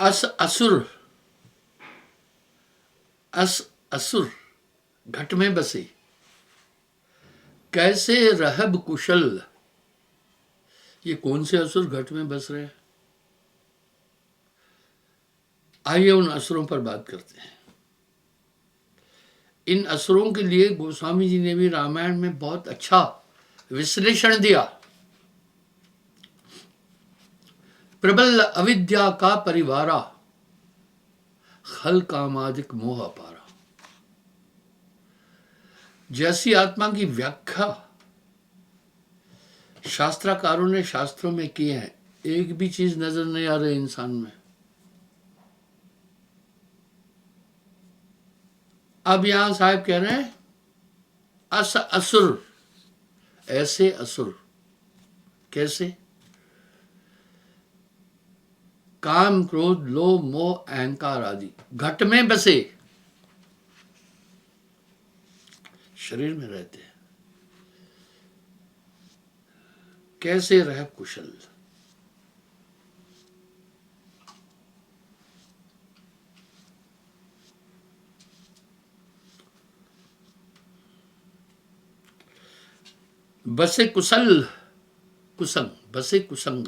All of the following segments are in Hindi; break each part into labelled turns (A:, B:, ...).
A: अस असुर, अस असुर घट में बसे, कैसे रहब कुशल। ये कौन से असुर घट में बस रहे हैं? आइए उन असुरों पर बात करते हैं। इन असुरों के लिए गोस्वामी जी ने भी रामायण में बहुत अच्छा विश्लेषण दिया। प्रबल अविद्या का परिवारा, खल कामादिक मोह अपारा। जैसी आत्मा की व्याख्या शास्त्रकारों ने शास्त्रों में की है, एक भी चीज नजर नहीं आ रही इंसान में। अब यहां साहब कह रहे हैं अस असुर, ऐसे असुर कैसे? काम क्रोध लोभ मोह अहंकार आदि घट में बसे, शरीर में रहते हैं, कैसे रह कुशल। बसे कुशल कुसंग, बसे कुसंग,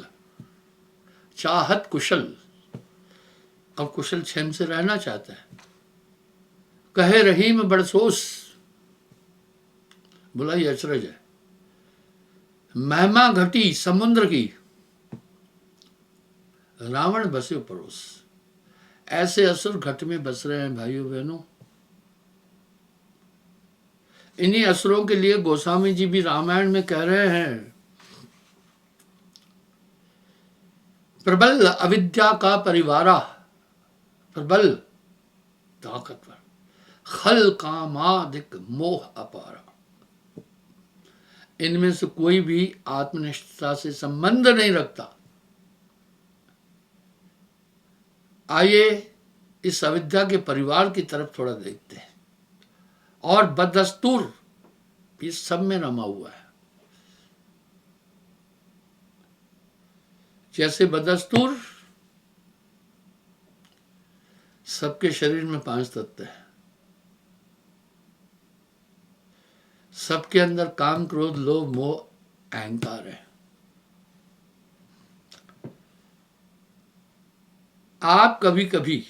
A: चाहत कुशल, अब कुशल क्षेम से रहना चाहता है। कहे रहीम बड़सोस, बोला ये अचरज है। महिमा घटी समुद्र की, रावण बसे पड़ोस। ऐसे असुर घट में बस रहे हैं भाइयों बहनों। इन्हीं असुरों के लिए गोस्वामी जी भी रामायण में कह रहे हैं, प्रबल अविद्या का परिवारा, प्रबल ताकतवर, खल कामादिक मोह अपारा। इनमें से कोई भी आत्मनिष्ठता से संबंध नहीं रखता। आइए इस अविद्या के परिवार की तरफ थोड़ा देखते हैं। और बदस्तूर इस सब में रमा हुआ है। जैसे बदस्तूर सबके शरीर में 5 तत्व है, सबके अंदर काम क्रोध लोभ मोह अहंकार है। आप कभी कभी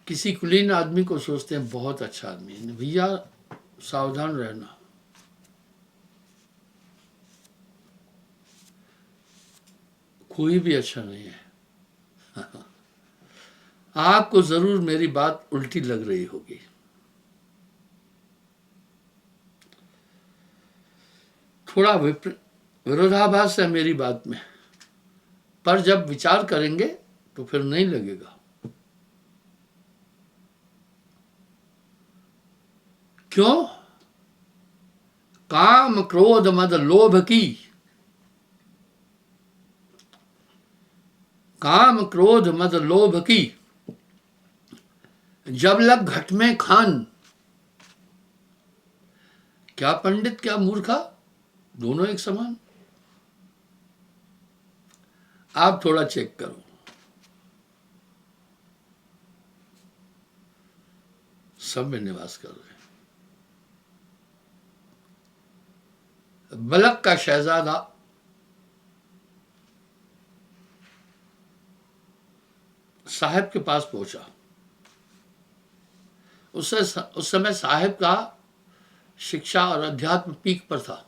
A: किसी कुलीन आदमी को सोचते हैं बहुत अच्छा आदमी है, भैया सावधान रहना, कोई भी अच्छा नहीं है। आपको जरूर मेरी बात उल्टी लग रही होगी। थोड़ा विरोधाभास है मेरी बात में, पर जब विचार करेंगे तो फिर नहीं लगेगा। क्यों? काम क्रोध मद लोभ की, काम क्रोध मद लोभ की, जब लग घट में खान। क्या पंडित क्या मूर्खा, दोनों एक समान। आप थोड़ा चेक करो, सब में निवास कर रहे हैं। बलक का शहजादा साहब के पास पहुंचा। उस समय साहब का शिक्षा और अध्यात्म पीक पर था।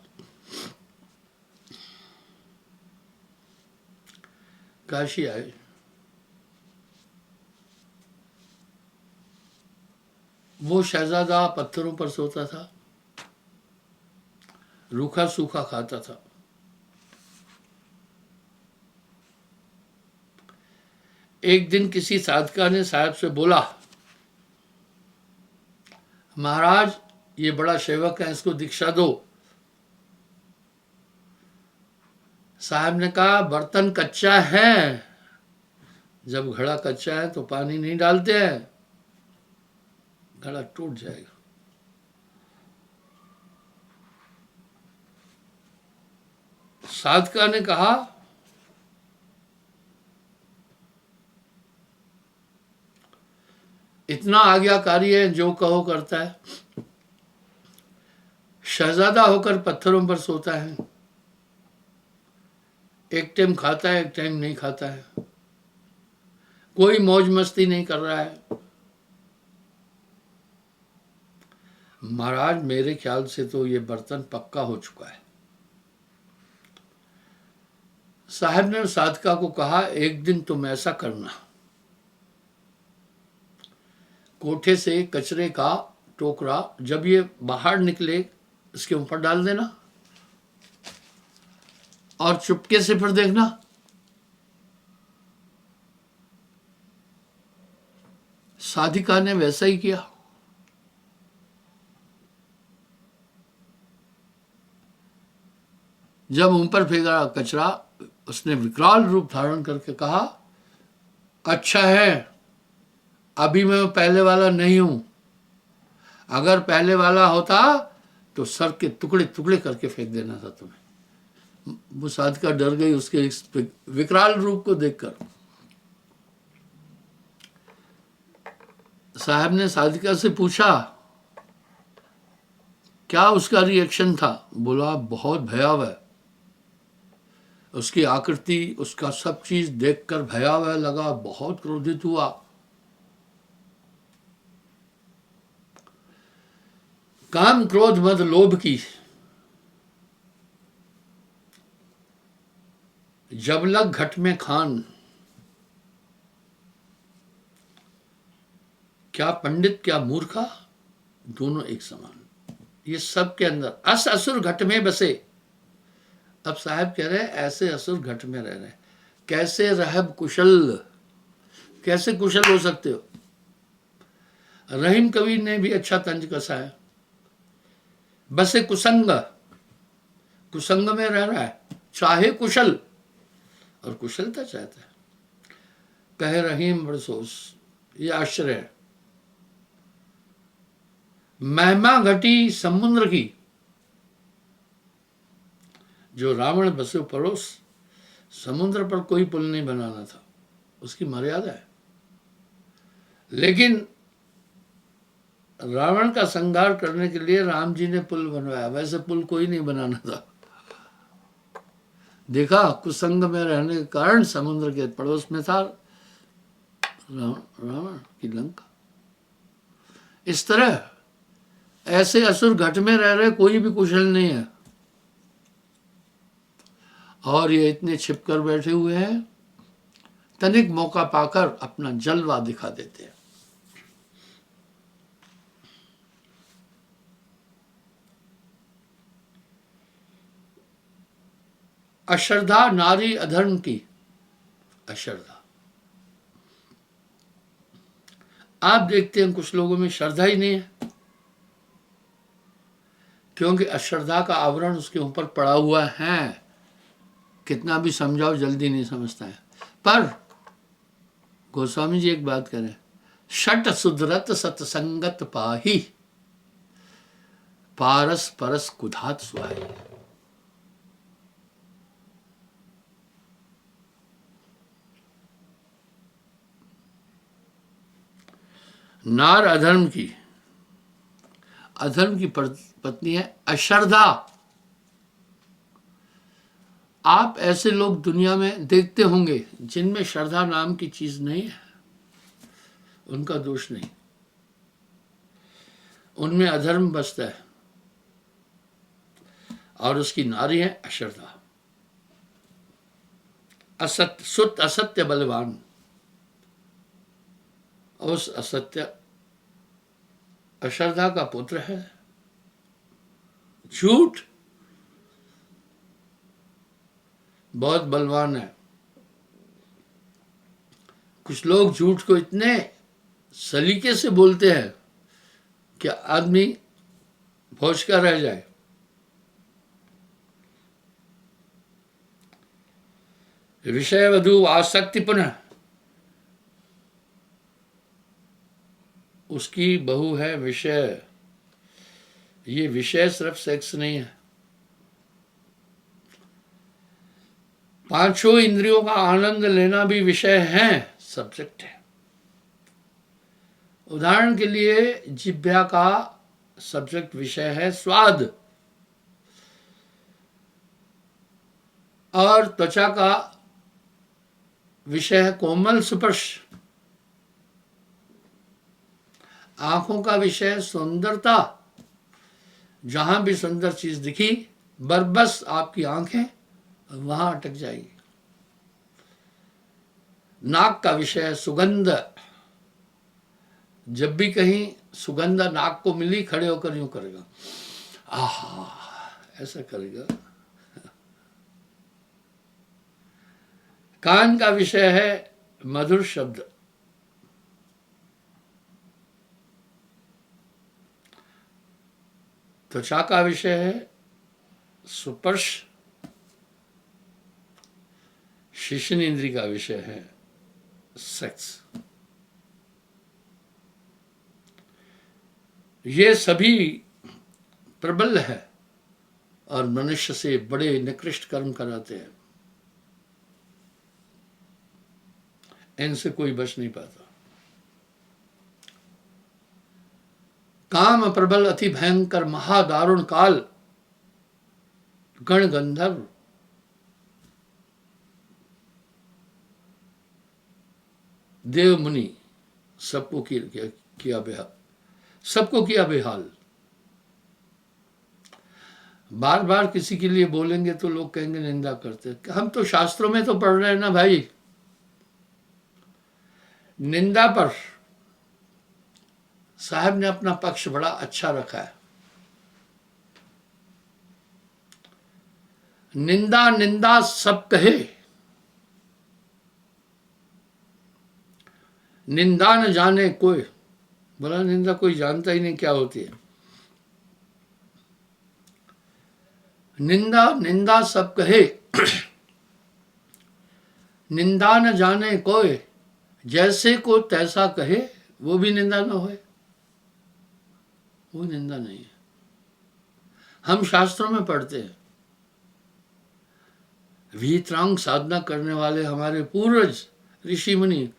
A: काशी आए, वो शहजादा पत्थरों पर सोता था, रूखा सूखा खाता था। एक दिन किसी साधका ने साहब से बोला, महाराज ये बड़ा सेवक है, इसको दीक्षा दो। साहब ने कहा बर्तन कच्चा है, जब घड़ा कच्चा है तो पानी नहीं डालते हैं, घड़ा टूट जाएगा। साधका ने कहा इतना आज्ञाकारी है, जो कहो करता है। शहजादा होकर पत्थरों पर सोता है, एक टाइम खाता है, एक टाइम नहीं खाता है, कोई मौज मस्ती नहीं कर रहा है। महाराज मेरे ख्याल से तो ये बर्तन पक्का हो चुका है। साहब ने साधका को कहा, एक दिन तुम ऐसा करना, कोठे से कचरे का टोकरा जब ये बाहर निकले इसके ऊपर डाल देना, और चुपके से फिर देखना। साधिका ने वैसा ही किया। जब ऊपर फेंका कचरा, उसने विकराल रूप धारण करके कहा, अच्छा है, अभी मैं पहले वाला नहीं हूं। अगर पहले वाला होता तो सर के टुकड़े टुकड़े करके फेंक देना था तुम्हें। वो साधिका डर गई उसके इस विकराल रूप को देखकर। साहब ने साधिका से पूछा, क्या उसका रिएक्शन था? बोला, बहुत भयावह। उसकी आकृति, उसका सब चीज देखकर भयावह लगा, बहुत क्रोधित हुआ। काम क्रोध मद लोभ की जब लग घट में खान, क्या पंडित क्या मूर्खा, दोनों एक समान। ये सब के अंदर अस असुर घट में बसे। अब साहब कह रहे हैं, ऐसे असुर घट में रह रहे, कैसे रहब कुशल, कैसे कुशल हो सकते हो? रहीम कबीर ने भी अच्छा तंज कसा है। बसे कुसंग, कुसंग में रह रहा है, चाहे कुशल, और कुशलता चाहता है। कहे रहीम बरसोस, ये आश्चर्य है। महिमा घटी समुद्र की, जो रावण बसे पड़ोस, समुद्र पर कोई पुल नहीं बनाना था, उसकी मर्यादा है। लेकिन रावण का संहार करने के लिए राम जी ने पुल बनवाया, वैसे पुल कोई नहीं बनाना था। देखा, कुसंग में रहने के कारण समुद्र के पड़ोस में था रावण की लंका। इस तरह ऐसे असुर घट में रह रहे, कोई भी कुशल नहीं है, और ये इतने छिपकर बैठे हुए हैं, तनिक मौका पाकर अपना जलवा दिखा देते हैं। अश्रद्धा नारी अधर्म की, अश्रद्धा। आप देखते हैं कुछ लोगों में श्रद्धा ही नहीं है, क्योंकि अश्रद्धा का आवरण उसके ऊपर पड़ा हुआ है। कितना भी समझाओ जल्दी नहीं समझता है। पर गोस्वामी जी एक बात करें, षट सुधरत सत्संगत पाही, पारस परस कुधात सुहाई। नार अधर्म की, अधर्म की पत्नी है अश्रद्धा। आप ऐसे लोग दुनिया में देखते होंगे जिनमें श्रद्धा नाम की चीज नहीं है, उनका दोष नहीं, उनमें अधर्म बसता है, और उसकी नारी है अश्रद्धा। असत्य, सुत असत्य बलवान, उस असत्य अश्रद्धा का पुत्र है झूठ, बहुत बलवान है। कुछ लोग झूठ को इतने सलीके से बोलते हैं कि आदमी भौचका रह जाए। विषय वधु आसक्ति, पुनः उसकी बहू है विषय। ये विषय सिर्फ सेक्स नहीं है, पांचों इंद्रियों का आनंद लेना भी विषय है, सब्जेक्ट है। उदाहरण के लिए जिह्वा का सब्जेक्ट विषय है स्वाद, और त्वचा का विषय है कोमल स्पर्श, आंखों का विषय है सुंदरता, जहां भी सुंदर चीज दिखी बस आपकी आंखें वहां अटक जाएगी। नाक का विषय है सुगंध, जब भी कहीं सुगंध नाक को मिली खड़े होकर यूं करेगा, आहा, ऐसा करेगा। कान का विषय है मधुर शब्द, त्वचा का विषय है स्पर्श, शिशन इंद्री का विषय है सेक्स। ये सभी प्रबल है और मनुष्य से बड़े निकृष्ट कर्म कराते हैं, इनसे कोई बच नहीं पाता। काम प्रबल अति भयंकर महादारुण काल, गण गंधर्व, देव मुनि सबको किया बेहाल, सबको किया बेहाल। बार बार किसी के लिए बोलेंगे तो लोग कहेंगे निंदा करते हैं। हम तो शास्त्रों में तो पढ़ रहे हैं ना भाई, निंदा पर साहब ने अपना पक्ष बड़ा अच्छा रखा है। निंदा निंदा सब कहे, निंदा न जाने कोई। बोला निंदा कोई जानता ही नहीं क्या होती है। निंदा निंदा सब कहे, निंदा न जाने कोई, जैसे को तैसा कहे, वो भी निंदा न होए, वो निंदा नहीं है। हम शास्त्रों में पढ़ते हैं, वीतरांग साधना करने वाले हमारे पूर्वज ऋषि मुनि,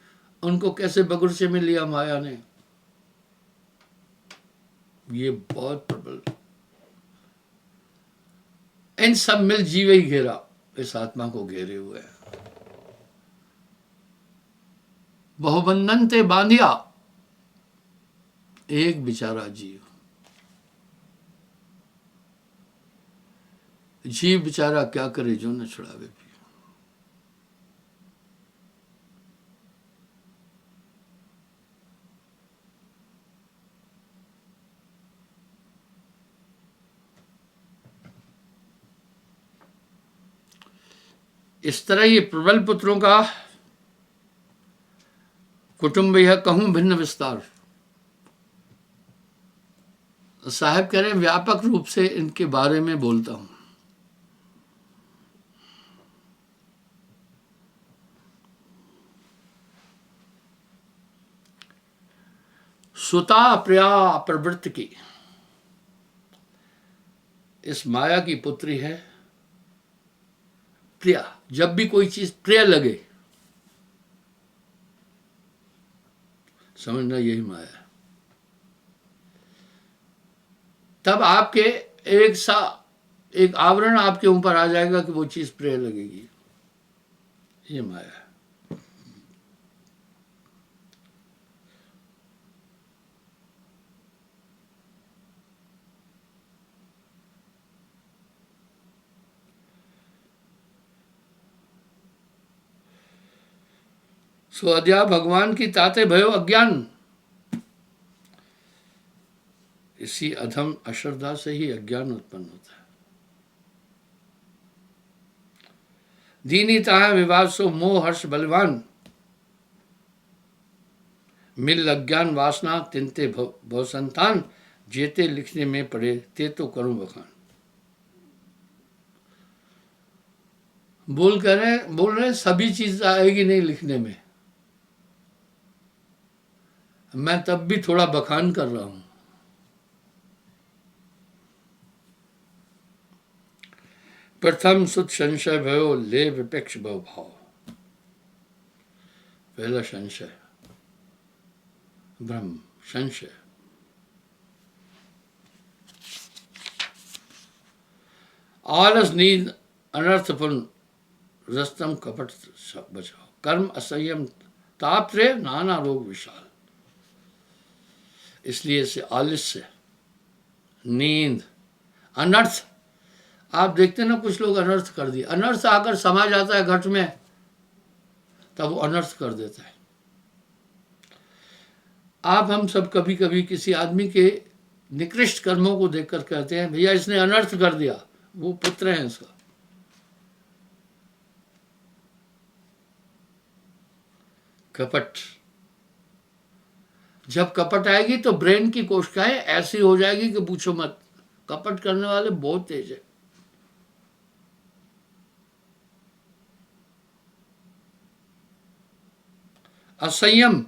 A: उनको कैसे बगुरचे में लिया माया ने। ये बहुत प्रबल, इन सब मिल जीव ही घेरा, इस आत्मा को घेरे हुए है। बहुबंधन ते बांधिया एक बेचारा जीव, जीव बेचारा क्या करे जो न छुड़ावे भी। इस तरह ये प्रबल पुत्रों का कुटुंब यह कहूं भिन्न विस्तार। साहब कह रहे व्यापक रूप से इनके बारे में बोलता हूं। सुता प्रिया प्रवृत्ति की, इस माया की पुत्री है प्रिया। जब भी कोई चीज प्रिय लगे समझना यही माया है। तब आपके एक आवरण आपके ऊपर आ जाएगा कि वो चीज प्रिय लगेगी, ये माया है। सो अद्या भगवान की ताते भयो अज्ञान, इसी अधम अश्रद्धा से ही अज्ञान उत्पन्न होता है। दीनी ताह विवाद सो मोह हर्ष बलवान, मिल अज्ञान वासना तिनते भव संतान, जेते लिखने में पड़े ते तो करूं बखान। बोल रहे सभी चीज आएगी नहीं लिखने में, मैं तब भी थोड़ा बखान कर रहा हूं। प्रथम सुत संशय भयो ले विपेक्ष भव भाव। पहला संशय ब्रह्म, संशय। आलस, नींद, अनर्थपूर्ण रस्तम, कपट बचाओ, कर्म, असंयम, ताप रे, नाना रोग विशाल। इसलिए से आलस्य, नींद, अनर्थ। आप देखते ना कुछ लोग अनर्थ कर दिए, अनर्थ आकर समा जाता है घट में, तब वो अनर्थ कर देता है। आप हम सब कभी कभी किसी आदमी के निकृष्ट कर्मों को देखकर कहते हैं भैया इसने अनर्थ कर दिया, वो पुत्र है इसका। कपट, जब कपट आएगी तो ब्रेन की कोशिकाएं ऐसी हो जाएगी कि पूछो मत। कपट करने वाले बहुत तेज है। असंयम,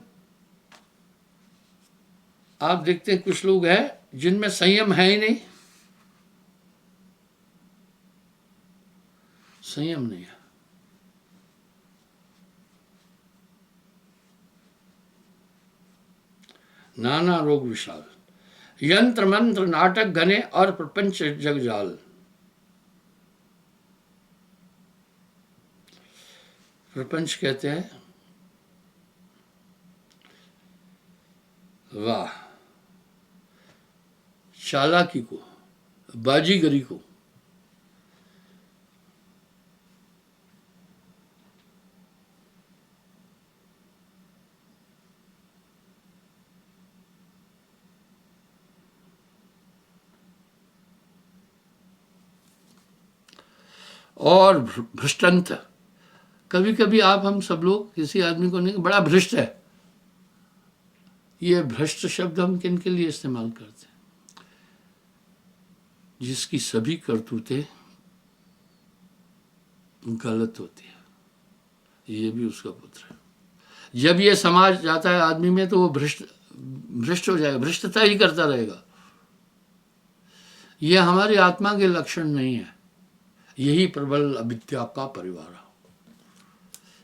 A: आप देखते हैं कुछ लोग हैं जिनमें संयम है ही नहीं, संयम नहीं है। नाना रोग विशाल, यंत्र मंत्र नाटक घने और प्रपंच जगजाल। प्रपंच कहते हैं वाह, चालाकी को, बाजीगरी को। और भ्रष्टंत, कभी कभी आप हम सब लोग किसी आदमी को नहीं, बड़ा भ्रष्ट है। ये भ्रष्ट शब्द हम किन के लिए इस्तेमाल करते हैं? जिसकी सभी करतूतें गलत होती है, ये भी उसका पुत्र है। जब ये समाज जाता है आदमी में तो वो भ्रष्ट हो जाएगा, भ्रष्टता ही करता रहेगा। ये हमारी आत्मा के लक्षण नहीं है। यही प्रबल अविद्या का परिवार है।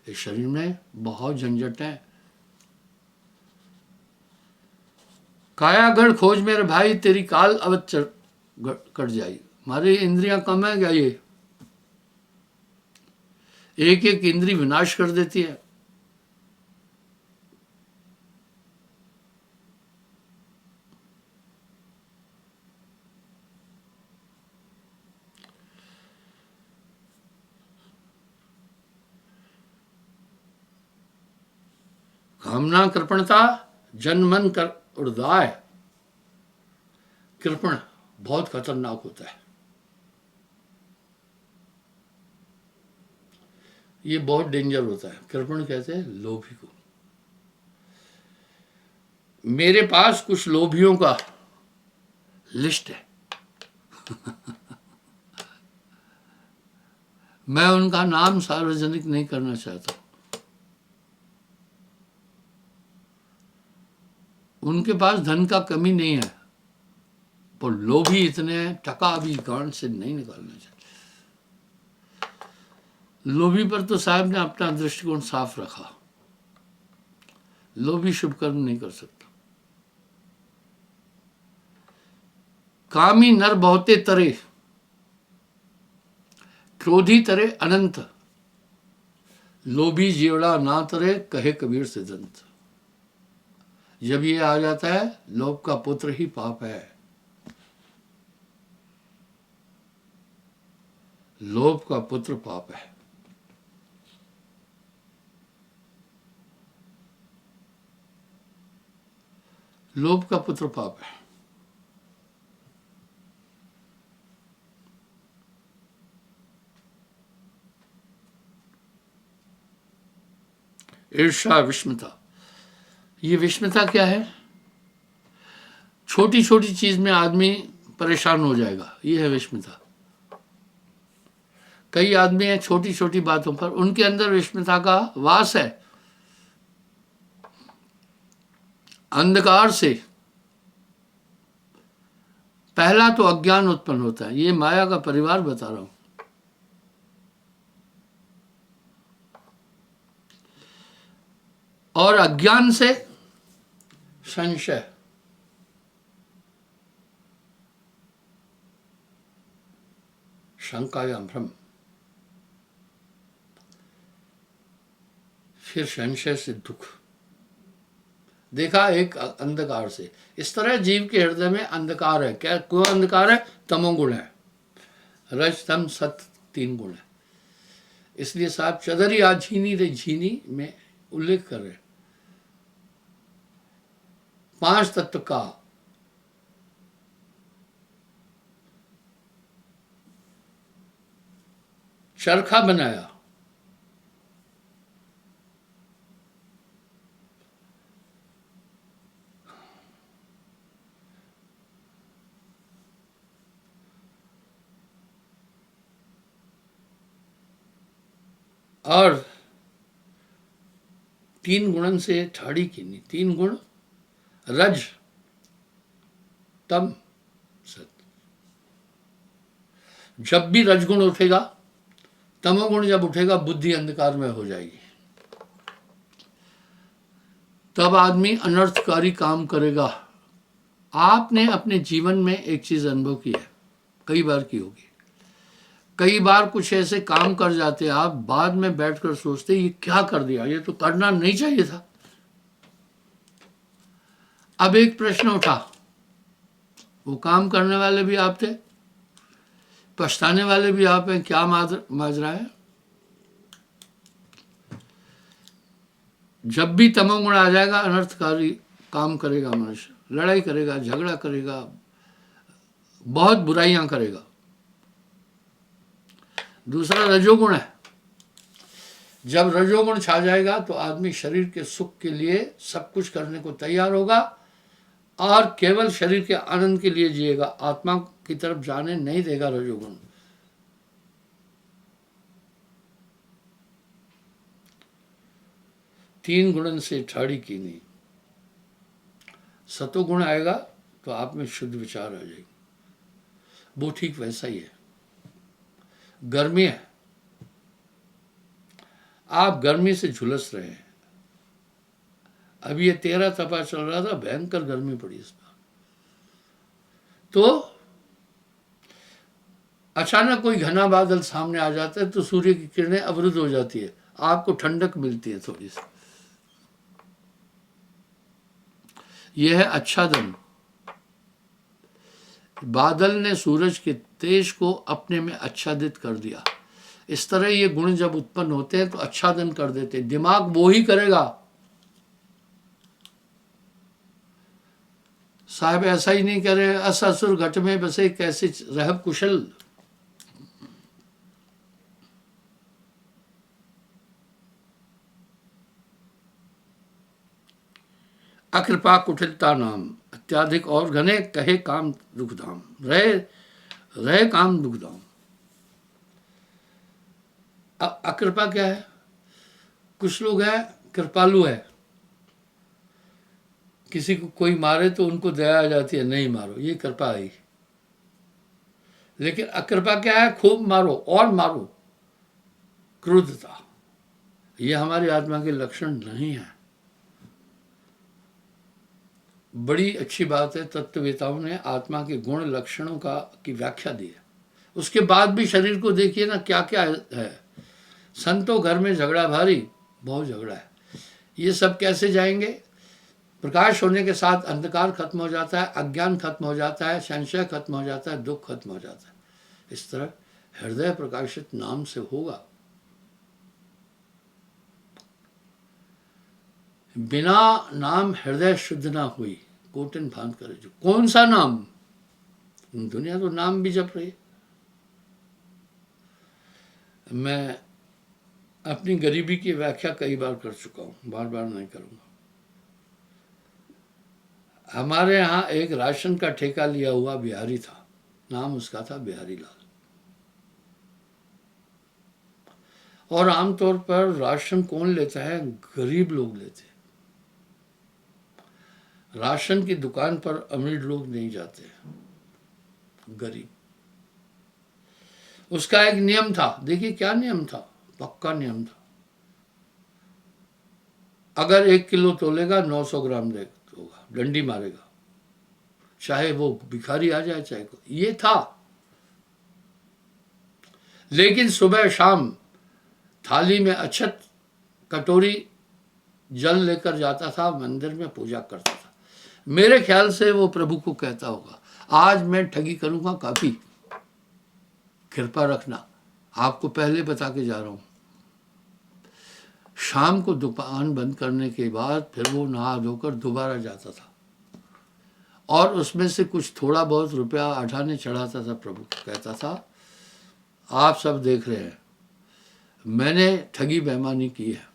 A: इस शरीर में बहुत झंझट है। कायागढ़ खोज मेरे भाई, तेरी काल अवध कट जाएगी। हमारी इंद्रियां कम है क्या? ये एक एक इंद्री विनाश कर देती है। कामना कृपणता, जन मन कर उड़दाय। कृपण बहुत खतरनाक होता है। ये बहुत डेंजर होता है। कृपण कहते हैं लोभी को। मेरे पास कुछ लोभियों का लिस्ट है। मैं उनका नाम सार्वजनिक नहीं करना चाहता। उनके पास धन का कमी नहीं है, पर लोभी इतने टका भी गांड से नहीं निकालना चाहते। लोभी पर तो साहब ने अपना दृष्टिकोण साफ रखा। लोभी शुभ कर्म नहीं कर सकता। कामी नर बहुते तरे, क्रोधी तरे अनंत। लोभी जीवड़ा ना तरे, कहे कबीर सिद्धांत। जब ये आ जाता है, लोभ का पुत्र ही पाप है। लोभ का पुत्र पाप है। लोभ का पुत्र पाप है। ईर्ष्या, विषमता। ये विषमता क्या है? छोटी छोटी चीज में आदमी परेशान हो जाएगा, ये है विषमता। कई आदमी हैं छोटी छोटी बातों पर, उनके अंदर विषमता का वास है। अंधकार से पहला तो अज्ञान उत्पन्न होता है। ये माया का परिवार बता रहा हूं। और अज्ञान से संशय, शंकायां भ्रम, फिर संशय से दुख, देखा एक अंधकार से। इस तरह जीव के हृदय में अंधकार है। क्या क्यों अंधकार है? तमोगुण है, रज तम सत 3 गुण है। इसलिए साहब चदरी आ झीनी रे झीनी में उल्लेख कर रहे 5 तत्व का चरखा बनाया, और 3 गुणन से ठाड़ी कीनी। 3 गुण रज तम सत। जब भी रजगुण उठेगा, तमोगुण जब उठेगा, बुद्धि अंधकार में हो जाएगी। तब आदमी अनर्थकारी काम करेगा। आपने अपने जीवन में एक चीज अनुभव की है, कई बार की होगी। कई बार कुछ ऐसे काम कर जाते हैं, आप बाद में बैठकर सोचते ये क्या कर दिया, ये तो करना नहीं चाहिए था। अब एक प्रश्न उठा, वो काम करने वाले भी आप थे, पछताने वाले भी आप हैं, क्या माजरा है? जब भी तमोगुण आ जाएगा, अनर्थकारी काम करेगा मनुष्य, लड़ाई करेगा, झगड़ा करेगा, बहुत बुराइयां करेगा। दूसरा रजोगुण है। जब रजोगुण छा जाएगा तो आदमी शरीर के सुख के लिए सब कुछ करने को तैयार होगा और केवल शरीर के आनंद के लिए जिएगा, आत्मा की तरफ जाने नहीं देगा रजोगुण। तीन गुणन से ठाड़ी की नहीं। सतोगुण आएगा तो आप में शुद्ध विचार आ जाएगी। वो ठीक वैसा ही है। गर्मी है, आप गर्मी से झुलस रहे हैं। अभी ये 13 तपा चल रहा था, भयंकर गर्मी पड़ी इस बार। तो अचानक कोई घना बादल सामने आ जाता है तो सूर्य की किरणें अवरुद्ध हो जाती है, आपको ठंडक मिलती है थोड़ी सी। यह है आच्छादन। बादल ने सूरज के तेज को अपने में आच्छादित कर दिया। इस तरह ये गुण जब उत्पन्न होते हैं तो आच्छादन कर देते हैं। दिमाग वो ही करेगा, साहब ऐसा ही नहीं करे, अस असुर घट में बसे कैसे रहब कुशल। अकृपा कुटिलता नाम, अत्याधिक और घने कहे काम दुखधाम, रहे रहे काम दुखधाम। अकृपा क्या है? कुछ लोग हैं कृपालु है, किसी को कोई मारे तो उनको दया आ जाती है, नहीं मारो, ये कृपा है। लेकिन अकृपा क्या है? खूब मारो और मारो, क्रोधता। ये हमारी आत्मा के लक्षण नहीं है। बड़ी अच्छी बात है, तत्ववेताओं ने आत्मा के गुण लक्षणों की व्याख्या दी है। उसके बाद भी शरीर को देखिए ना, क्या क्या है। संतों घर में झगड़ा भारी, बहुत झगड़ा है। ये सब कैसे जाएंगे? प्रकाश होने के साथ अंधकार खत्म हो जाता है, अज्ञान खत्म हो जाता है, संशय खत्म हो जाता है, दुख खत्म हो जाता है। इस तरह हृदय प्रकाशित नाम से होगा। बिना नाम हृदय शुद्ध ना हुई, कोटिन भान करे जो। कौन सा नाम? दुनिया तो नाम भी जप रही। मैं अपनी गरीबी की व्याख्या कई बार कर चुका हूं, बार बार नहीं करूंगा। हमारे यहाँ एक राशन का ठेका लिया हुआ बिहारी था, नाम उसका था बिहारी लाल। और आमतौर पर राशन कौन लेता है? गरीब लोग लेते हैं। राशन की दुकान पर अमीर लोग नहीं जाते, गरीब। उसका एक नियम था, देखिए क्या नियम था, पक्का नियम था। अगर 1 किलो तोलेगा 900 ग्राम होगा, डंडी मारेगा, चाहे वो भिखारी आ जाए चाहे को। ये था। लेकिन सुबह शाम थाली में अक्षत, कटोरी जल लेकर जाता था, मंदिर में पूजा करता था। मेरे ख्याल से वो प्रभु को कहता होगा, आज मैं ठगी करूंगा काफी, कृपा रखना, आपको पहले बता के जा रहा हूं। शाम को दुकान बंद करने के बाद फिर वो नहा धोकर दोबारा जाता था और उसमें से कुछ थोड़ा बहुत रुपया अठाने चढ़ाता था। प्रभु को कहता था, आप सब देख रहे हैं, मैंने ठगी बेईमानी की है,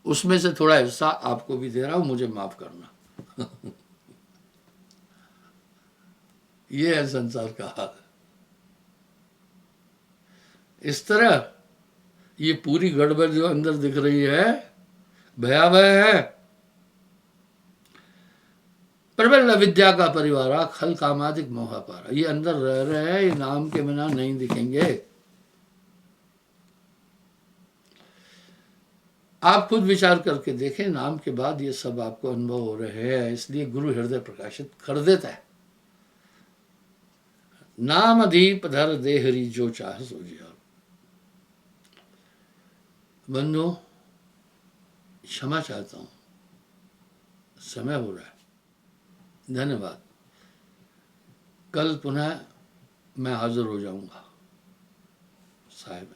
A: उसमें से थोड़ा हिस्सा आपको भी दे रहा हूं, मुझे माफ करना। ये है संसार का हाल। इस तरह ये पूरी गड़बड़ जो अंदर दिख रही है, भयावह है। प्रबल विद्या का परिवार, खल कामादिक मोहापारा, ये अंदर रह रहे हैं, ये नाम के बिना नहीं दिखेंगे। आप खुद विचार करके देखें, नाम के बाद ये सब आपको अनुभव हो रहे हैं, इसलिए गुरु हृदय प्रकाशित कर देता है। नाम दीप धर देहरी, जो चाहे सो जिया। बंधु, क्षमा चाहता हूं, समय हो रहा है। धन्यवाद। कल पुनः मैं हाजिर हो जाऊंगा साहिब।